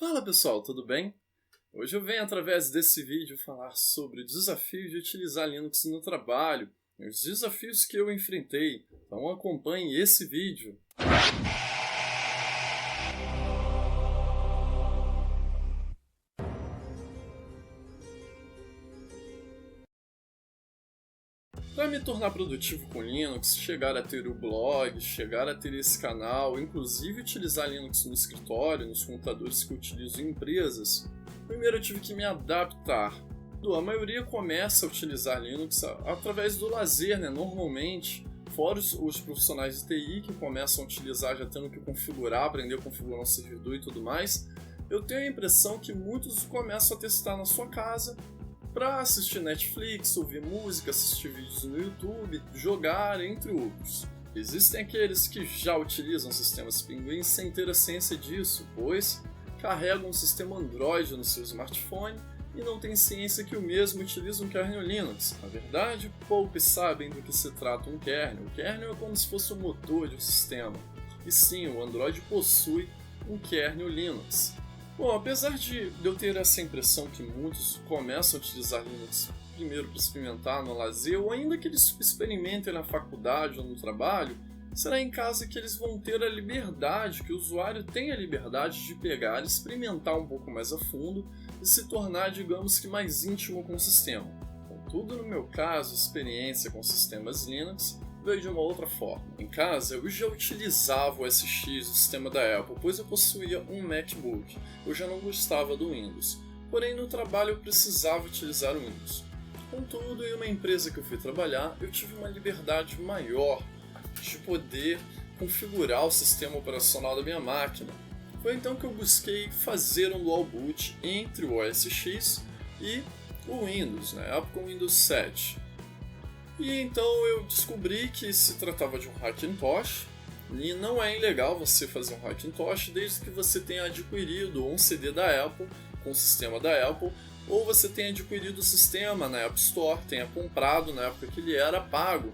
Fala pessoal, tudo bem? Hoje eu venho através desse vídeo falar sobre o desafio de utilizar Linux no trabalho e os desafios que eu enfrentei, então acompanhe esse vídeo. Para me tornar produtivo com Linux, chegar a ter o blog, chegar a ter esse canal, inclusive utilizar Linux no escritório, nos computadores que eu utilizo em empresas, primeiro eu tive que me adaptar. A maioria começa a utilizar Linux através do lazer, normalmente, fora os profissionais de TI que começam a utilizar já tendo que configurar, aprender a configurar um servidor e tudo mais. Eu tenho a impressão que muitos começam a testar na sua casa para assistir Netflix, ouvir música, assistir vídeos no YouTube, jogar, entre outros. Existem aqueles que já utilizam sistemas Pinguim sem ter a ciência disso, pois carregam um sistema Android no seu smartphone e não têm ciência que o mesmo utiliza um kernel Linux. Na verdade, poucos sabem do que se trata um kernel. O kernel é como se fosse o motor de um sistema. E sim, o Android possui um kernel Linux. Bom, apesar de eu ter essa impressão que muitos começam a utilizar Linux primeiro para experimentar no lazer, ou ainda que eles experimentem na faculdade ou no trabalho, será em casa que eles vão ter a liberdade, que o usuário tem a liberdade de pegar, experimentar um pouco mais a fundo e se tornar, digamos que, mais íntimo com o sistema. Contudo, no meu caso, a experiência com sistemas Linux veio de uma outra forma. Em casa, eu já utilizava o SX, o sistema da Apple, pois eu possuía um MacBook. Eu já não gostava do Windows. Porém, no trabalho eu precisava utilizar o Windows. Contudo, em uma empresa que eu fui trabalhar, eu tive uma liberdade maior de poder configurar o sistema operacional da minha máquina. Foi então que eu busquei fazer um dual boot entre o OS X e o Windows, na época o Windows 7. E então eu descobri que se tratava de um Hackintosh, e não é ilegal você fazer um Hackintosh desde que você tenha adquirido um CD da Apple, com o sistema da Apple, ou você tenha adquirido o sistema na App Store, tenha comprado na época que ele era pago.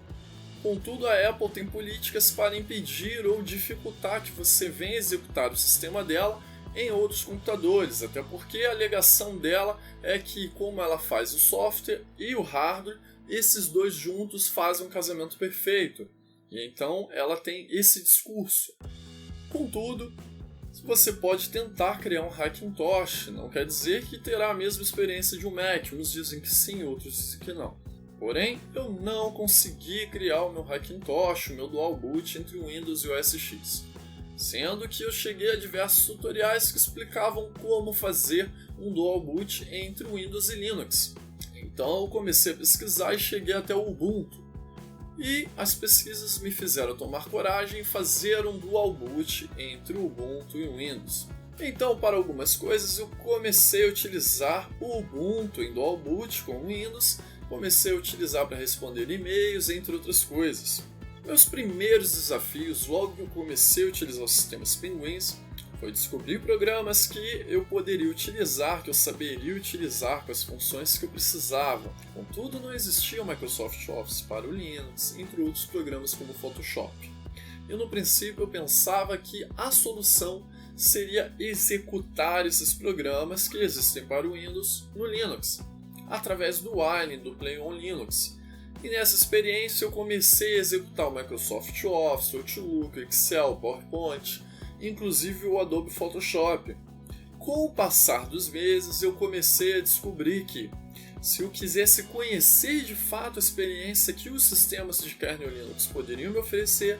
Contudo, a Apple tem políticas para impedir ou dificultar que você venha executar o sistema dela em outros computadores, até porque a alegação dela é que, como ela faz o software e o hardware, esses dois juntos fazem um casamento perfeito. E então ela tem esse discurso. Contudo, você pode tentar criar um Hackintosh, não quer dizer que terá a mesma experiência de um Mac, uns dizem que sim, outros dizem que não. Porém, eu não consegui criar o meu Hackintosh, o meu dual boot entre o Windows e o OS X. Sendo que eu cheguei a diversos tutoriais que explicavam como fazer um dual boot entre Windows e Linux. Então eu comecei a pesquisar e cheguei até o Ubuntu. E as pesquisas me fizeram tomar coragem e fazer um dual boot entre o Ubuntu e o Windows. Então, para algumas coisas, eu comecei a utilizar o Ubuntu em dual boot com o Windows, comecei a utilizar para responder e-mails, entre outras coisas. Meus primeiros desafios, logo que eu comecei a utilizar os sistemas Pinguins, foi descobrir programas que eu poderia utilizar, que eu saberia utilizar com as funções que eu precisava. Contudo, não existia o Microsoft Office para o Linux, entre outros programas como o Photoshop. E no princípio eu pensava que a solução seria executar esses programas que existem para o Windows no Linux, através do Wine, do Play on Linux. E nessa experiência eu comecei a executar o Microsoft Office, Outlook, Excel, PowerPoint, inclusive o Adobe Photoshop. Com o passar dos meses eu comecei a descobrir que, se eu quisesse conhecer de fato a experiência que os sistemas de kernel Linux poderiam me oferecer,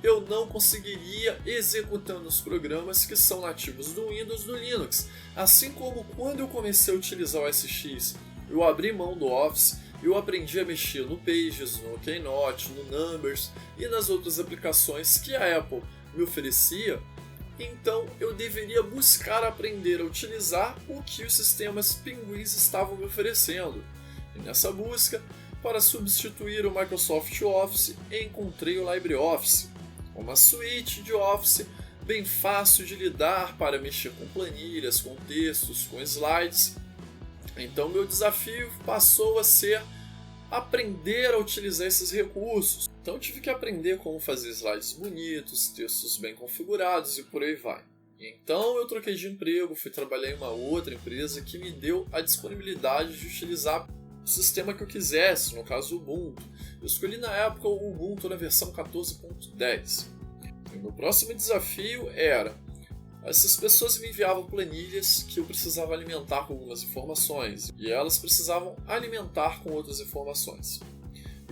eu não conseguiria executando os programas que são nativos do Windows no Linux. Assim como quando eu comecei a utilizar o SX, eu abri mão do Office, eu aprendi a mexer no Pages, no Keynote, no Numbers e nas outras aplicações que a Apple me oferecia, então eu deveria buscar aprender a utilizar o que os sistemas Pinguins estavam me oferecendo. E nessa busca, para substituir o Microsoft Office, encontrei o LibreOffice, uma suíte de Office bem fácil de lidar para mexer com planilhas, com textos, com slides. Então meu desafio passou a ser aprender a utilizar esses recursos. Então eu tive que aprender como fazer slides bonitos, textos bem configurados e por aí vai. Então eu troquei de emprego, fui trabalhar em uma outra empresa que me deu a disponibilidade de utilizar o sistema que eu quisesse, no caso o Ubuntu. Eu escolhi na época o Ubuntu na versão 14.10. E o meu próximo desafio era: essas pessoas me enviavam planilhas que eu precisava alimentar com algumas informações, e elas precisavam alimentar com outras informações.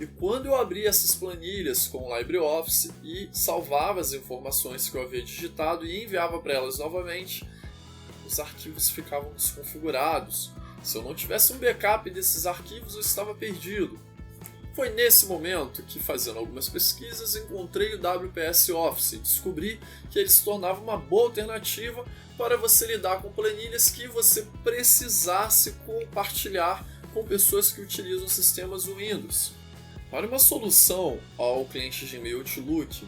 E quando eu abria essas planilhas com o LibreOffice e salvava as informações que eu havia digitado e enviava para elas novamente, os arquivos ficavam desconfigurados. Se eu não tivesse um backup desses arquivos, eu estava perdido. Foi nesse momento que, fazendo algumas pesquisas, encontrei o WPS Office e descobri que ele se tornava uma boa alternativa para você lidar com planilhas que você precisasse compartilhar com pessoas que utilizam sistemas Windows. Para uma solução ao cliente Gmail Outlook,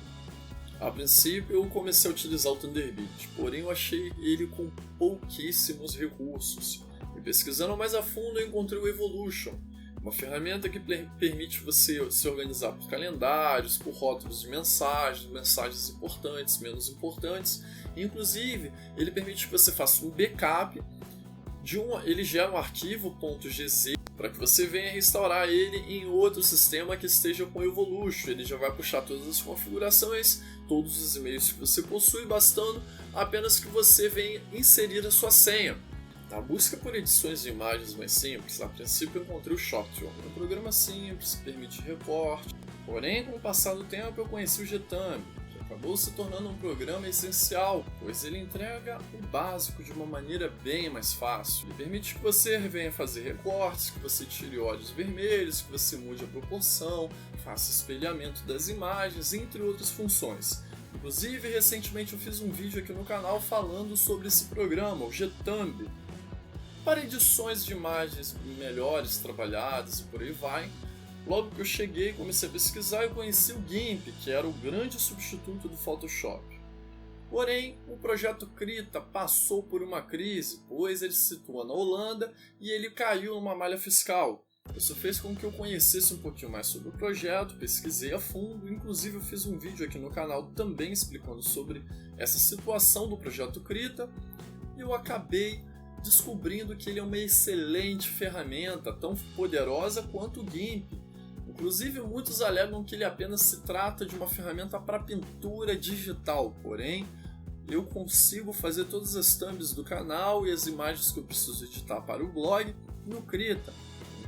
a princípio eu comecei a utilizar o Thunderbird, porém eu achei ele com pouquíssimos recursos. E pesquisando mais a fundo eu encontrei o Evolution, uma ferramenta que permite você se organizar por calendários, por rótulos de mensagens, mensagens importantes, menos importantes. Inclusive, ele permite que você faça um backup ele gera um arquivo .gz para que você venha restaurar ele em outro sistema que esteja com Evolution. Ele já vai puxar todas as configurações, todos os e-mails que você possui, bastando apenas que você venha inserir a sua senha. Na busca por edições de imagens mais simples, a princípio eu encontrei o Shoptune, um programa simples, permite recorte. Porém, com o passar do tempo eu conheci o Gthumb, que acabou se tornando um programa essencial, pois ele entrega o básico de uma maneira bem mais fácil. Ele permite que você venha fazer recortes, que você tire olhos vermelhos, que você mude a proporção, faça espelhamento das imagens, entre outras funções. Inclusive, recentemente eu fiz um vídeo aqui no canal falando sobre esse programa, o Gthumb. Para edições de imagens melhores, trabalhadas e por aí vai, logo que eu cheguei, comecei a pesquisar e conheci o GIMP, que era o grande substituto do Photoshop. Porém, o projeto Krita passou por uma crise, pois ele se situa na Holanda e ele caiu numa malha fiscal. Isso fez com que eu conhecesse um pouquinho mais sobre o projeto, pesquisei a fundo, inclusive eu fiz um vídeo aqui no canal também explicando sobre essa situação do projeto Krita, e eu acabei descobrindo que ele é uma excelente ferramenta, tão poderosa quanto o GIMP. Inclusive, muitos alegam que ele apenas se trata de uma ferramenta para pintura digital, porém, eu consigo fazer todas as thumbs do canal e as imagens que eu preciso editar para o blog no Krita.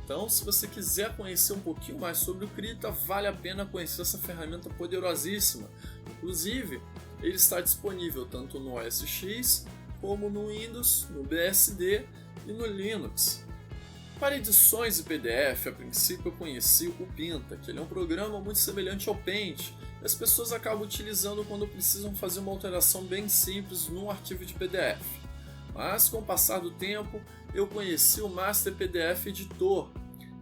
Então, se você quiser conhecer um pouquinho mais sobre o Krita, vale a pena conhecer essa ferramenta poderosíssima. Inclusive, ele está disponível tanto no OS X, como no Windows, no BSD e no Linux. Para edições de PDF, a princípio eu conheci o Pinta, que ele é um programa muito semelhante ao Paint, e as pessoas acabam utilizando quando precisam fazer uma alteração bem simples num arquivo de PDF. Mas com o passar do tempo, eu conheci o Master PDF Editor,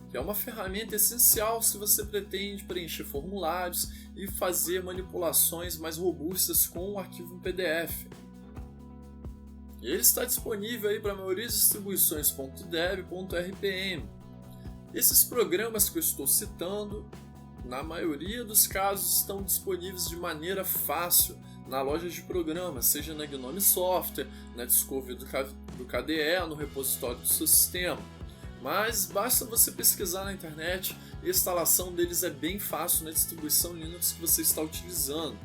que é uma ferramenta essencial se você pretende preencher formulários e fazer manipulações mais robustas com o arquivo em PDF. E ele está disponível para a maioria das distribuições .dev, .rpm. Esses programas que eu estou citando, na maioria dos casos, estão disponíveis de maneira fácil na loja de programas, seja na Gnome Software, na Discovery do KDE, no repositório do seu sistema. Mas basta você pesquisar na internet, e a instalação deles é bem fácil na distribuição Linux que você está utilizando.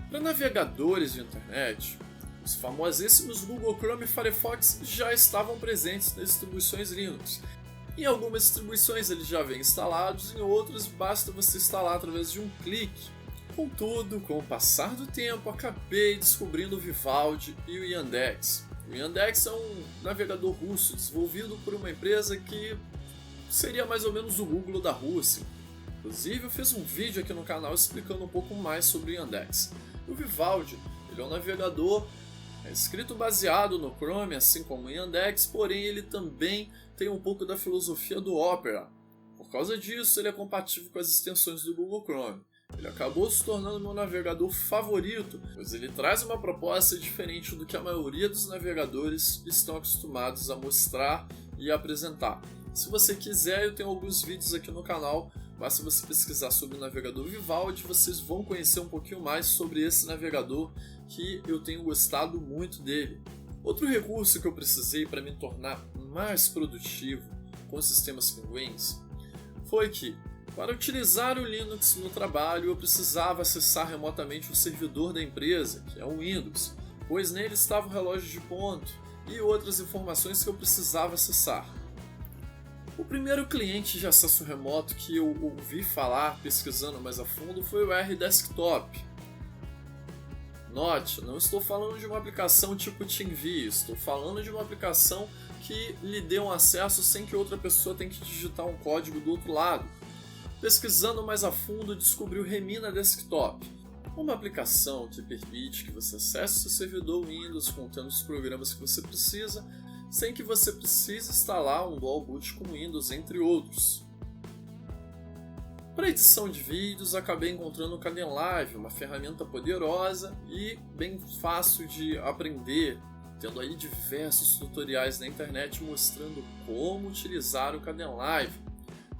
Para navegadores de internet, os famosíssimos Google Chrome e Firefox já estavam presentes nas distribuições Linux. Em algumas distribuições eles já vêm instalados, em outras basta você instalar através de um clique. Contudo, com o passar do tempo, acabei descobrindo o Vivaldi e o Yandex. O Yandex é um navegador russo desenvolvido por uma empresa que seria mais ou menos o Google da Rússia. Inclusive eu fiz um vídeo aqui no canal explicando um pouco mais sobre o Yandex. O Vivaldi ele é um navegador escrito baseado no Chrome, assim como o Yandex, porém ele também tem um pouco da filosofia do Opera. Por causa disso, ele é compatível com as extensões do Google Chrome. Ele acabou se tornando meu navegador favorito, pois ele traz uma proposta diferente do que a maioria dos navegadores estão acostumados a mostrar e apresentar. Se você quiser, eu tenho alguns vídeos aqui no canal, basta você pesquisar sobre o navegador Vivaldi, vocês vão conhecer um pouquinho mais sobre esse navegador, que eu tenho gostado muito dele. Outro recurso que eu precisei para me tornar mais produtivo com sistemas Penguins foi que, para utilizar o Linux no trabalho, eu precisava acessar remotamente o servidor da empresa, que é o Windows, pois nele estava o relógio de ponto e outras informações que eu precisava acessar. O primeiro cliente de acesso remoto que eu ouvi falar pesquisando mais a fundo foi o RDesktop. Note, não estou falando de uma aplicação tipo TeamViewer, estou falando de uma aplicação que lhe dê um acesso sem que outra pessoa tenha que digitar um código do outro lado. Pesquisando mais a fundo, descobri o Remina Desktop, uma aplicação que permite que você acesse o seu servidor Windows contendo os programas que você precisa, sem que você precise instalar um dual boot com Windows, entre outros. Para edição de vídeos, acabei encontrando o Kdenlive, uma ferramenta poderosa e bem fácil de aprender, tendo aí diversos tutoriais na internet mostrando como utilizar o Kdenlive.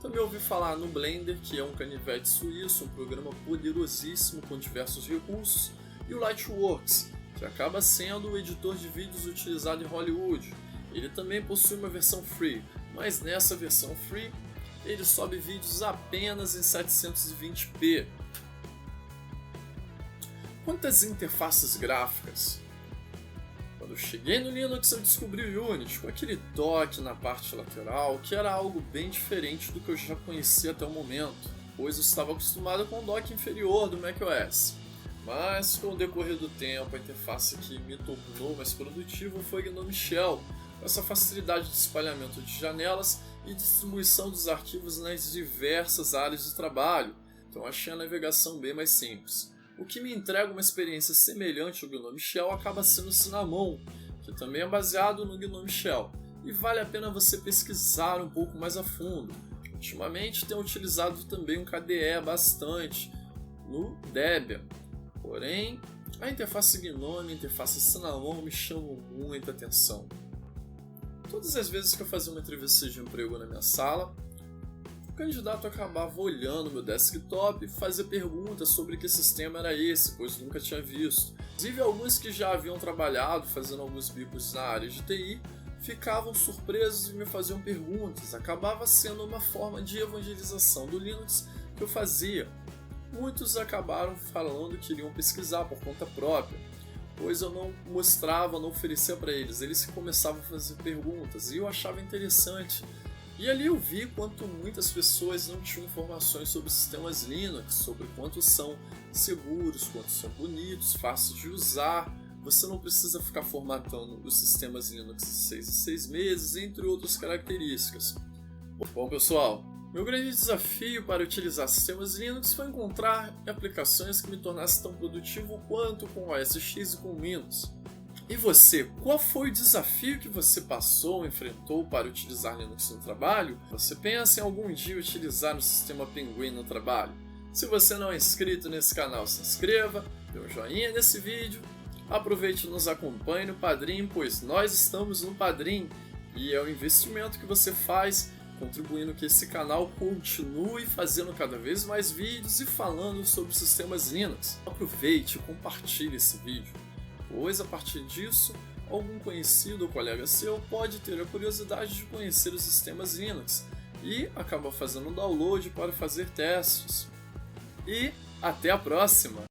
Também ouvi falar no Blender, que é um canivete suíço, um programa poderosíssimo com diversos recursos, e o Lightworks, que acaba sendo o editor de vídeos utilizado em Hollywood. Ele também possui uma versão free, mas nessa versão free ele sobe vídeos apenas em 720p. Quanto às interfaces gráficas, quando eu cheguei no Linux eu descobri o Unity com aquele dock na parte lateral, que era algo bem diferente do que eu já conhecia até o momento, pois eu estava acostumado com o dock inferior do macOS. Mas com o decorrer do tempo, a interface que me tornou mais produtivo foi o GNOME Shell, com essa facilidade de espalhamento de janelas e distribuição dos arquivos nas diversas áreas de trabalho, então achei a navegação bem mais simples. O que me entrega uma experiência semelhante ao GNOME Shell acaba sendo o Cinnamon, que também é baseado no GNOME Shell, e vale a pena você pesquisar um pouco mais a fundo. Ultimamente tenho utilizado também o KDE bastante no Debian, porém a interface GNOME e a interface Cinnamon me chamam muita atenção. Todas as vezes que eu fazia uma entrevista de emprego na minha sala, o candidato acabava olhando meu desktop e fazia perguntas sobre que sistema era esse, pois nunca tinha visto. Inclusive, alguns que já haviam trabalhado fazendo alguns bicos na área de TI ficavam surpresos e me faziam perguntas. Acabava sendo uma forma de evangelização do Linux que eu fazia. Muitos acabaram falando que iriam pesquisar por conta própria, pois eu não mostrava, não oferecia para eles. Eles começavam a fazer perguntas e eu achava interessante. E ali eu vi quanto muitas pessoas não tinham informações sobre sistemas Linux, sobre quanto são seguros, quanto são bonitos, fáceis de usar. Você não precisa ficar formatando os sistemas Linux de 6 em 6 meses, entre outras características. Bom pessoal, meu grande desafio para utilizar sistemas Linux foi encontrar aplicações que me tornassem tão produtivo quanto com o OS X e com o Windows. E você, qual foi o desafio que você passou ou enfrentou para utilizar Linux no trabalho? Você pensa em algum dia utilizar o sistema Penguin no trabalho? Se você não é inscrito nesse canal, se inscreva, dê um joinha nesse vídeo, aproveite e nos acompanhe no Padrim, pois nós estamos no Padrim e é o investimento que você faz contribuindo que esse canal continue fazendo cada vez mais vídeos e falando sobre sistemas Linux. Aproveite e compartilhe esse vídeo, pois a partir disso, algum conhecido ou colega seu pode ter a curiosidade de conhecer os sistemas Linux e acaba fazendo um download para fazer testes. E até a próxima!